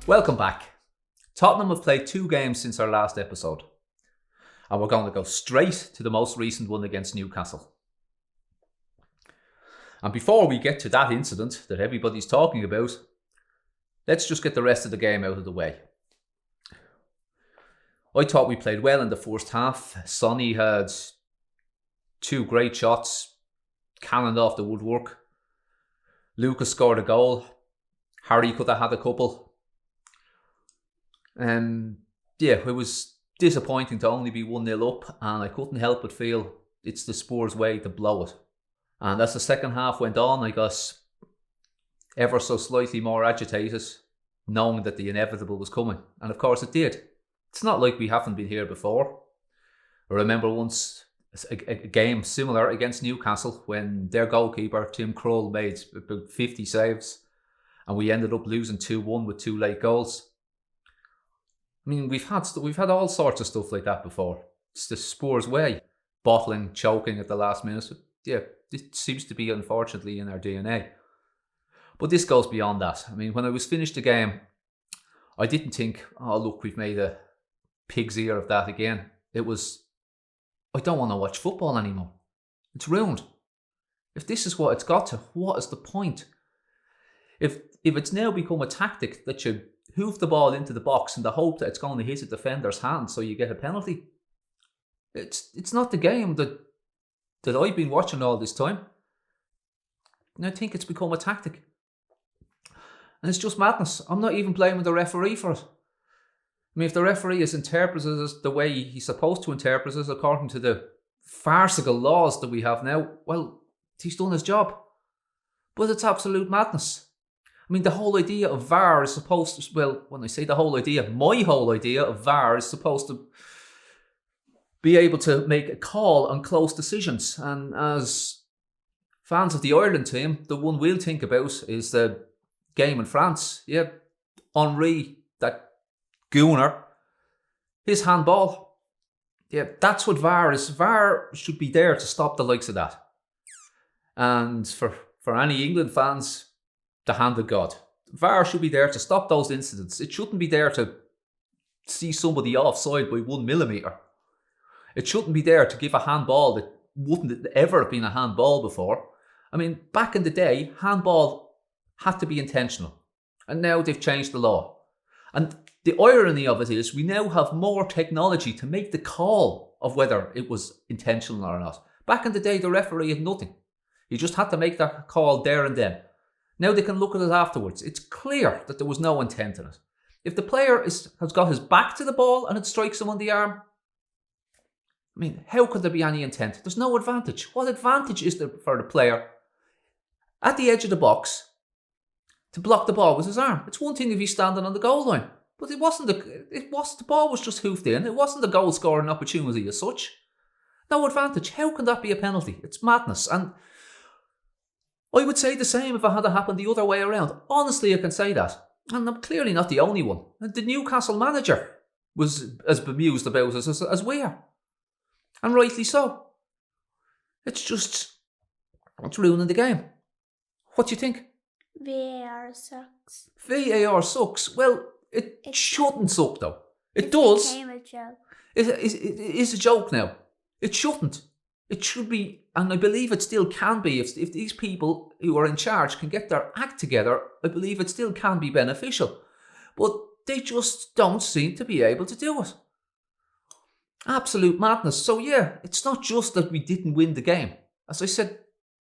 Welcome back. Tottenham have played 2 games since our last episode, and we're going to go straight to the most recent one against Newcastle. And before we get to that incident that everybody's talking about, let's just get the rest of the game out of the way. I thought we played well in the first half. Sonny had 2 great shots, cannoned off the woodwork. Lucas scored a goal. Harry could have had a couple. It was disappointing to only be 1-0 up, and I couldn't help but feel it's the Spurs way to blow it. And as the second half went on, I got ever so slightly more agitated, knowing that the inevitable was coming. And of course it did. It's not like we haven't been here before. I remember once a game similar against Newcastle when their goalkeeper, Tim Krul, made about 50 saves, and we ended up losing 2-1 with 2 late goals. I mean, we've had all sorts of stuff like that before. It's the Spurs way. Bottling, choking at the last minute. Yeah, it seems to be, unfortunately, in our DNA. But this goes beyond that. I mean, when I was finished the game, I didn't think, oh, look, we've made a pig's ear of that again. It was, I don't want to watch football anymore. It's ruined. If this is what it's got to, what is the point? If it's now become a tactic that you hoof the ball into the box in the hope that it's going to hit a defender's hand so you get a penalty, it's not the game that I've been watching all this time. And I think it's become a tactic. And it's just madness. I'm not even blaming the referee for it. I mean, if the referee has interpreted it the way he's supposed to interpret it according to the farcical laws that we have now, well, he's done his job. But it's absolute madness. I mean, the whole idea of VAR is supposed to, well, when I say the whole idea, my whole idea of VAR is supposed to be able to make a call on close decisions. And as fans of the Ireland team, the one we'll think about is the game in France. Yeah, Henry, that gooner, his handball. Yeah, that's what VAR is. VAR should be there to stop the likes of that. And for any England fans, the hand of God. VAR should be there to stop those incidents. It shouldn't be there to see somebody offside by 1 millimetre. It shouldn't be there to give a handball that wouldn't ever have been a handball before. I mean, back in the day, handball had to be intentional. And now they've changed the law. And the irony of it is we now have more technology to make the call of whether it was intentional or not. Back in the day, the referee had nothing. He just had to make that call there and then. Now they can look at it afterwards. It's clear that there was no intent in it. If the player has got his back to the ball and it strikes him on the arm, I mean, how could there be any intent? There's no advantage. What advantage is there for the player at the edge of the box to block the ball with his arm? It's one thing if he's standing on the goal line, but the ball was just hoofed in. It wasn't a goal scoring opportunity as such. No advantage. How can that be a penalty? It's madness. And I would say the same if it had happened the other way around. Honestly, I can say that. And I'm clearly not the only one. The Newcastle manager was as bemused about it as we are. And rightly so. It's ruining the game. What do you think? VAR sucks. VAR sucks. Well, it shouldn't suck though. It does. It became a joke. It is a joke now. It shouldn't. It should be, and I believe it still can be, if these people who are in charge can get their act together, I believe it still can be beneficial. But they just don't seem to be able to do it. Absolute madness. So yeah, it's not just that we didn't win the game. As I said,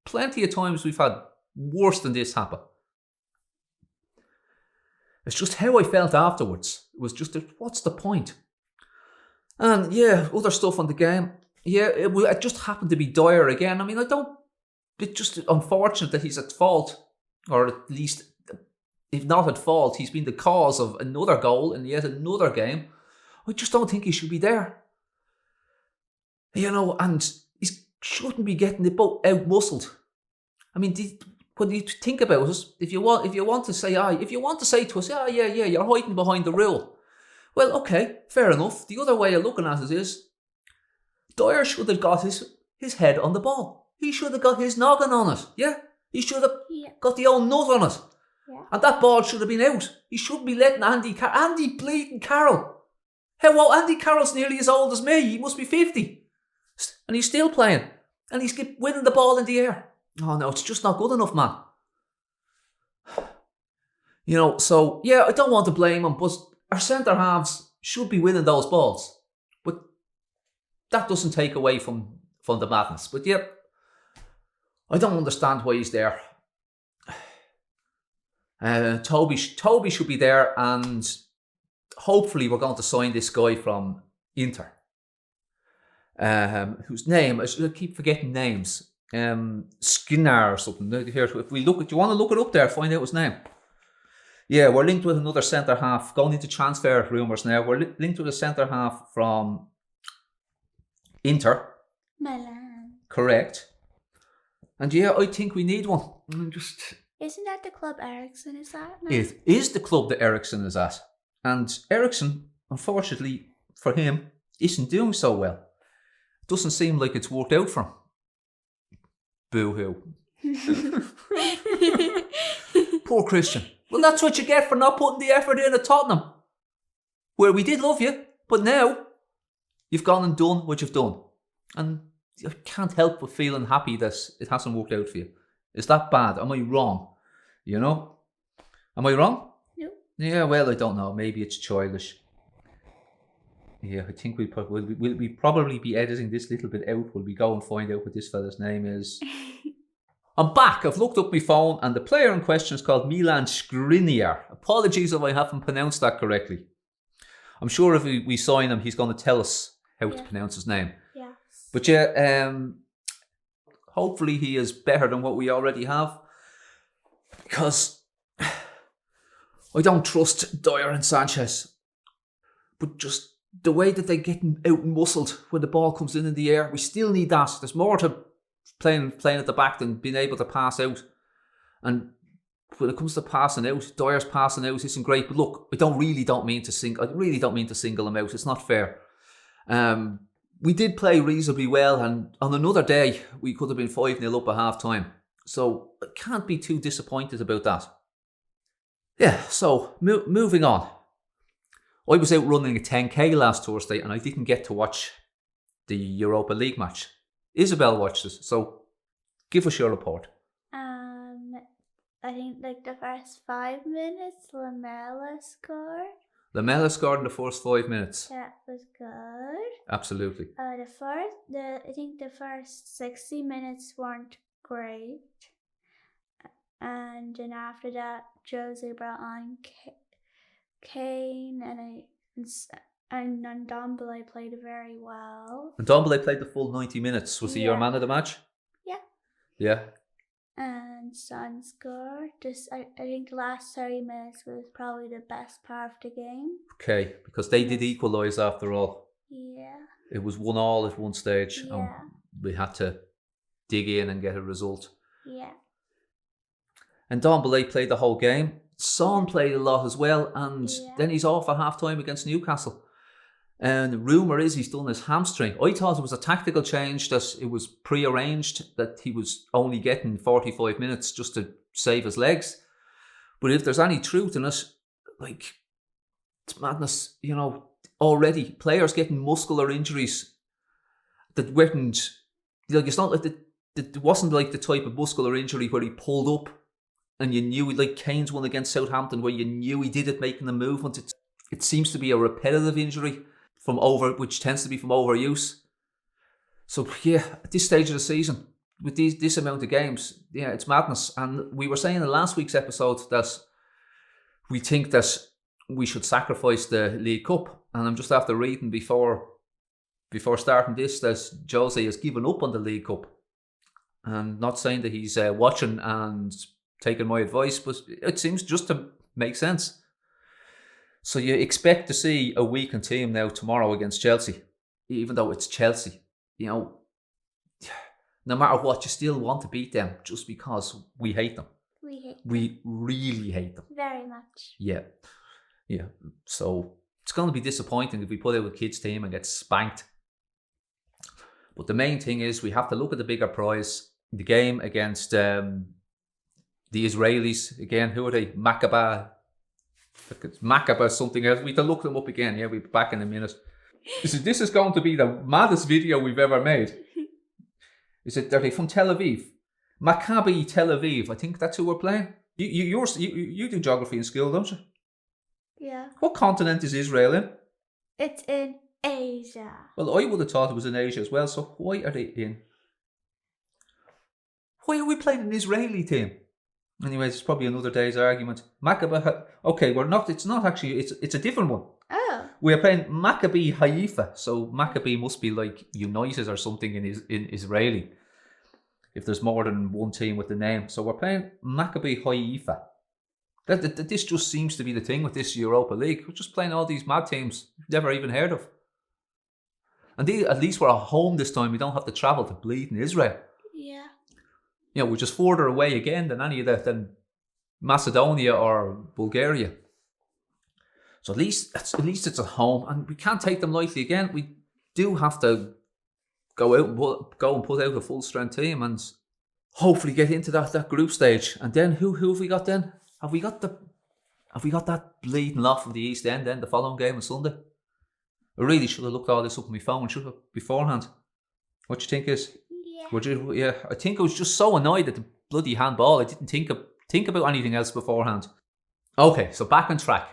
plenty of times we've had worse than this happen. It's just how I felt afterwards. It was just, what's the point? And yeah, other stuff on the game. Yeah, it just happened to be Dier again. I mean, it's just unfortunate that he's at fault, or at least, if not at fault, he's been the cause of another goal in yet another game. I just don't think he should be there. You know, and he shouldn't be getting out-muscled. I mean, when you think about it, if you want to say to us, yeah, you're hiding behind the rule. Well, okay, fair enough. The other way of looking at it is, Dier should have got his head on the ball. He should have got his noggin on it. Yeah, he should have got the old nut on it. Yeah. And that ball should have been out. He shouldn't be letting Andy bleeding Carroll. Well, Andy Carroll's nearly as old as me. He must be 50. And he's still playing. And he's winning the ball in the air. Oh no, it's just not good enough, man. So yeah, I don't want to blame him, but our centre halves should be winning those balls. But that doesn't take away from the madness. But yeah, I don't understand why he's there. Toby should be there, and hopefully we're going to sign this guy from Inter. Whose name, I keep forgetting names. Skinner or something. Here, if we look, do you want to look it up there? Find out his name. Yeah, we're linked with another centre half. Going into transfer rumours now. We're linked with a centre half from Inter. Milan. Correct. And yeah, I think we need one. Isn't that the club Ericsson is at now? It is the club that Ericsson is at. And Ericsson, unfortunately for him, isn't doing so well. Doesn't seem like it's worked out for him. Boo-hoo. Poor Christian. Well, that's what you get for not putting the effort in at Tottenham, where we did love you, but now you've gone and done what you've done. And I can't help but feeling happy that it hasn't worked out for you. Is that bad? Am I wrong? Am I wrong? No. Yeah, well, I don't know. Maybe it's childish. Yeah, I think we'll probably be editing this little bit out. Will we go and find out what this fella's name is? I'm back. I've looked up my phone, and the player in question is called Milan Skriniar. Apologies if I haven't pronounced that correctly. I'm sure if we sign him, he's going to tell us how to pronounce his name. Yes. But yeah, hopefully he is better than what we already have, because I don't trust Dier and Sanchez. But just the way that they get out muscled when the ball comes in the air, we still need that. There's more to playing at the back than being able to pass out. And when it comes to passing out, Dier's passing out isn't great. But look, I really don't mean to single him out. It's not fair. We did play reasonably well, and on another day we could have been 5-0 up at half time. So I can't be too disappointed about that. Yeah, so moving on. I was out running a 10k last Thursday, and I didn't get to watch the Europa League match. Isabel watched it, so give us your report. I think the first 5 minutes, Lamela scored. Lamela scored in the first 5 minutes. That was good. Absolutely. I think the first 60 minutes weren't great, and then after that, Jose brought on Kane and Ndombele played very well. And Ndombele played the full 90 minutes. Was he your man of the match? Yeah. Yeah. And Son scored. I think the last 30 minutes was probably the best part of the game. Okay, because they did equalise after all. Yeah. It was 1-1 at one stage. Yeah. And we had to dig in and get a result. Yeah. And Ndombele played the whole game. Son played a lot as well, and then he's off at half-time against Newcastle. And rumour is he's done his hamstring. I thought it was a tactical change, that it was pre-arranged, that he was only getting 45 minutes just to save his legs. But if there's any truth in it, it's madness. Already players getting muscular injuries that weren't, it's not like it wasn't like the type of muscular injury where he pulled up and you knew, like Kane's one against Southampton, where you knew he did it making the movement. It seems to be a repetitive injury which tends to be from overuse. So yeah, at this stage of the season, with this amount of games, yeah, it's madness. And we were saying in last week's episode that we think that we should sacrifice the League Cup. And I'm just after reading before starting this that Jose has given up on the League Cup. And not saying that he's watching and taking my advice, but it seems just to make sense. So you expect to see a weakened team now tomorrow against Chelsea, even though it's Chelsea. No matter what, you still want to beat them just because we hate them. We really hate them. Very much. Yeah. So it's going to be disappointing if we put out a kids team and get spanked. But the main thing is we have to look at the bigger prize. The game against The Israelis, again, who are they? Maccabi something else. We can look them up again. Yeah, we'll be back in a minute. This is going to be the maddest video we've ever made. Are they from Tel Aviv? Maccabi Tel Aviv. I think that's who we're playing. You do geography in school, don't you? Yeah. What continent is Israel in? It's in Asia. Well, I would have thought it was in Asia as well. So why are they in? Why are we playing an Israeli team? Anyways, it's probably another day's argument. Maccabi. Okay, we're not. It's not actually. It's a different one. Oh. We are playing Maccabi Haifa. So Maccabi must be like United or something in Israeli. If there's more than one team with the name. So we're playing Maccabi Haifa. This just seems to be the thing with this Europa League. We're just playing all these mad teams we've never even heard of. And at least we're at home this time. We don't have to travel to bleeding Israel. Yeah. You know, we're just further away again than Macedonia or Bulgaria. So at least it's at home, and we can't take them lightly again. We do have to go and put out a full strength team and hopefully get into that group stage. And then who have we got then? Have we got that bleeding lot from the East End then the following game on Sunday? I really should have looked all this up on my phone, should have, beforehand. What do you think is? Yeah. I think I was just so annoyed at the bloody handball. I didn't think about anything else beforehand. Okay, so back on track.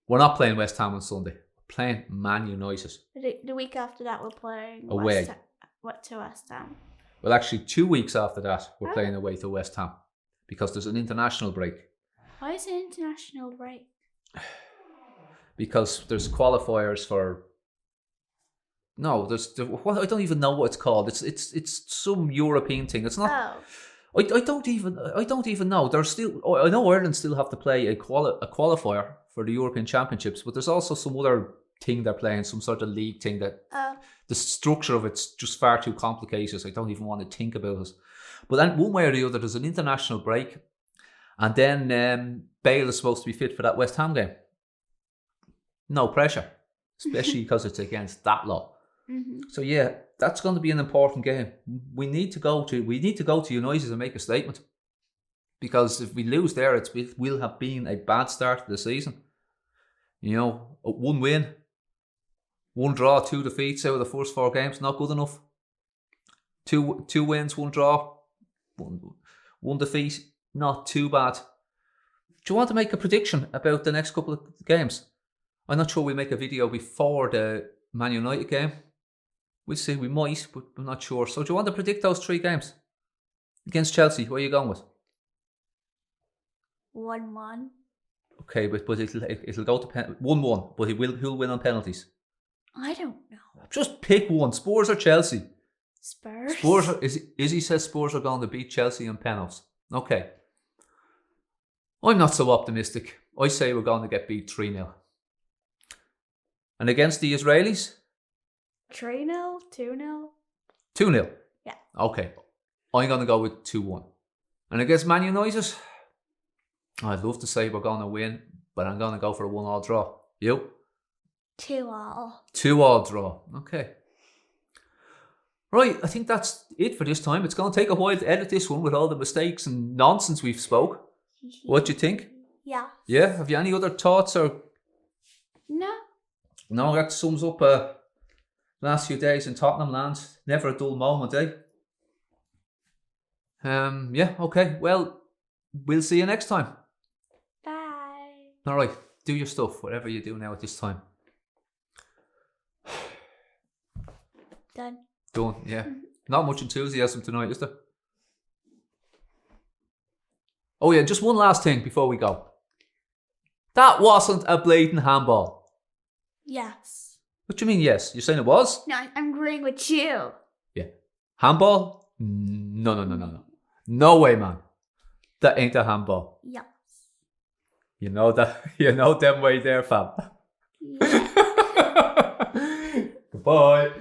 We're not playing West Ham on Sunday. We're playing Man United. The week after that, we're playing away. To West Ham. Well, actually, 2 weeks after that, we're playing away to West Ham because there's an international break. Why is an international break? Because there's qualifiers for. No, I don't even know what it's called. It's some European thing. It's not. Oh. I don't even know. There's still. I know Ireland still have to play a qualifier for the European Championships, but there's also some other thing they're playing, some sort of league thing that the structure of it's just far too complicated. I don't even want to think about it. But then one way or the other, there's an international break, and then Bale is supposed to be fit for that West Ham game. No pressure, especially because it's against that lot. Mm-hmm. So yeah, that's going to be an important game. We need to go to United and make a statement, because if we lose there, it will have been a bad start to the season. You know, 1 win, 1 draw, 2 defeats out of the first 4 games, not good enough. Two wins, 1 draw, one defeat, not too bad. Do you want to make a prediction about the next couple of games? I'm not sure we'll make a video before the Man United game. We'll see, we might, but I'm not sure. So do you want to predict those 3 games? Against Chelsea, where are you going with? 1-1. Okay, but it'll go to 1-1, but who'll win on penalties? I don't know. Just pick one, Spurs or Chelsea? Spurs. Izzy says Spurs are going to beat Chelsea on penalties. Okay. I'm not so optimistic. I say we're going to get beat 3-0. And against the Israelis? 3-0? 2-0? 2-0? Yeah. Okay. I'm going to go with 2-1. And against Man United? I'd love to say we're going to win, but I'm going to go for a 1-1 draw. You? 2-2. 2-2 draw. Okay. Right, I think that's it for this time. It's going to take a while to edit this one with all the mistakes and nonsense we've spoke. What do you think? Yeah. Yeah? Have you any other thoughts or? No. No, that sums up last few days in Tottenham land. Never a dull moment, eh? Yeah, okay. Well, we'll see you next time. Bye. All right, do your stuff, whatever you do now at this time. Done, yeah. Not much enthusiasm tonight, is there? Oh yeah, just one last thing before we go. That wasn't a blatant handball. Yes. What do you mean yes? You're saying it was? No, I'm agreeing with you. Yeah. Handball? No. No way, man. That ain't a handball. Yes. You know that. You know them way there, fam. Yeah. Goodbye.